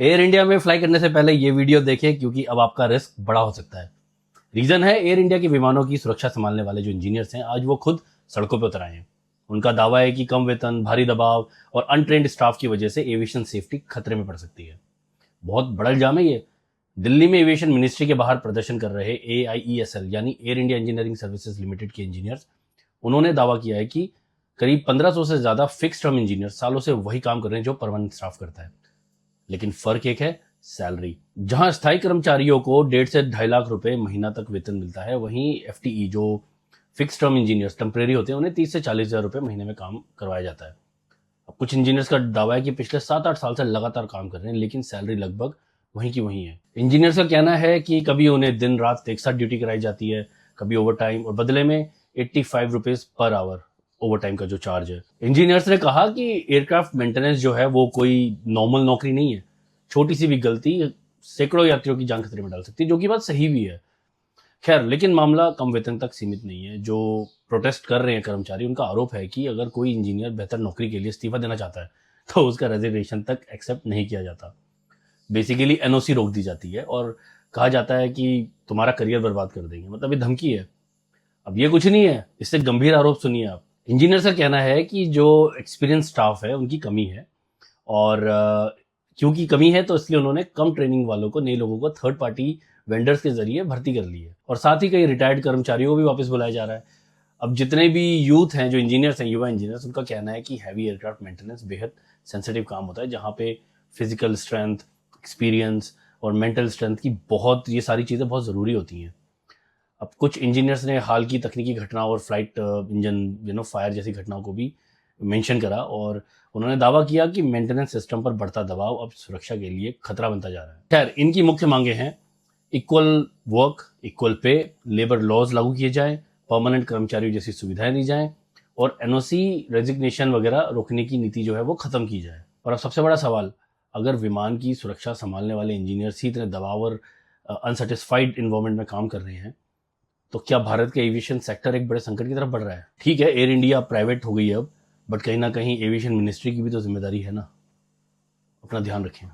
Air India में fly करने से पहले ये वीडियो देखें, क्योंकि अब आपका रिस्क बड़ा हो सकता है। रीजन है, एयर इंडिया के विमानों की सुरक्षा संभालने वाले जो इंजीनियर्स हैं, आज वो खुद सड़कों पर उतर आए हैं। उनका दावा है कि कम वेतन, भारी दबाव और अनट्रेंड स्टाफ की वजह से एविएशन सेफ्टी खतरे में पड़ सकती है। बहुत बड़ा इल्जाम है ये। दिल्ली में एविएशन मिनिस्ट्री के बाहर प्रदर्शन कर रहे AIESL यानी air India engineering services limited के इंजीनियर्स, उन्होंने दावा किया है कि करीब 1500 से ज्यादा फिक्स टर्म इंजीनियर सालों से वही काम कर रहे हैं जो परमानेंट स्टाफ करता है। लेकिन फर्क एक है, सैलरी। जहां स्थायी कर्मचारियों को 1.5 से 2.5 लाख रुपए महीना तक वेतन मिलता है, वहीं FTE जो फिक्स टर्म इंजीनियर्स टेम्परेरी होते हैं, उन्हें 30 से 40 हजार रुपए महीने में काम करवाया जाता है। अब कुछ इंजीनियर्स का दावा है कि पिछले 7-8 साल से लगातार काम कर रहे हैं, लेकिन सैलरी लगभग वहीं की वहीं है। इंजीनियर्स का कहना है कि कभी उन्हें दिन रात एक साथ ड्यूटी कराई जाती है, कभी ओवर टाइम, और बदले में 85 rupees per hour over time का जो चार्ज है। इंजीनियर्स ने कहा कि एयरक्राफ्ट मेंटेनेंस जो है वो कोई नॉर्मल नौकरी नहीं है। छोटी सी भी गलती सैकड़ों यात्रियों की जान खतरे में डाल सकती है, जो कि बात सही भी है। खैर, लेकिन मामला कम वेतन तक सीमित नहीं है। जो प्रोटेस्ट कर रहे हैं कर्मचारी, उनका आरोप है कि अगर कोई इंजीनियर बेहतर नौकरी के लिए इस्तीफा देना चाहता है तो उसका रेजिग्नेशन तक एक्सेप्ट नहीं किया जाता। बेसिकली NOC रोक दी जाती है और कहा जाता है कि तुम्हारा करियर बर्बाद कर देंगे। मतलब ये धमकी है। अब ये कुछ नहीं है, इससे गंभीर आरोप सुनिए आप। इंजीनियर का कहना है कि जो एक्सपीरियंस स्टाफ है उनकी कमी है, और क्योंकि कमी है तो इसलिए उन्होंने कम ट्रेनिंग वालों को, नए लोगों को थर्ड पार्टी वेंडर्स के जरिए भर्ती कर ली है। और साथ ही कई रिटायर्ड कर्मचारियों को भी वापस बुलाया जा रहा है। अब जितने भी यूथ हैं, जो इंजीनियर्स हैं, युवा इंजीनियर्स, उनका कहना है कि हैवी एयरक्राफ्ट मेंटेनेंस बेहद सेंसिटिव काम होता है, जहाँ पे फिजिकल स्ट्रेंथ, एक्सपीरियंस और मेंटल स्ट्रेंथ की ये सारी चीज़ें बहुत ज़रूरी होती हैं। अब कुछ इंजीनियर्स ने हाल की तकनीकी घटना और फ्लाइट इंजन फायर जैसी घटनाओं को भी मेंशन करा, और उन्होंने दावा किया कि मेंटेनेंस सिस्टम पर बढ़ता दबाव अब सुरक्षा के लिए खतरा बनता जा रहा है। खैर, इनकी मुख्य मांगे हैं equal work, equal pay, labour laws लागू किए जाएं, परमानेंट कर्मचारियों जैसी सुविधाएं दी जाएं, और NOC रेजिग्नेशन वगैरह रोकने की नीति जो है वो खत्म की जाए। और अब सबसे बड़ा सवाल, अगर विमान की सुरक्षा संभालने वाले इंजीनियर्स ही इतने दबाव और अनसेटिस्फाइड इन्वायरमेंट में काम कर रहे हैं, तो क्या भारत का एविएशन सेक्टर एक बड़े संकट की तरफ बढ़ रहा है? ठीक है, एयर इंडिया प्राइवेट हो गई है अब, बट कहीं ना कहीं एविएशन मिनिस्ट्री की भी तो जिम्मेदारी है ना। अपना ध्यान रखें।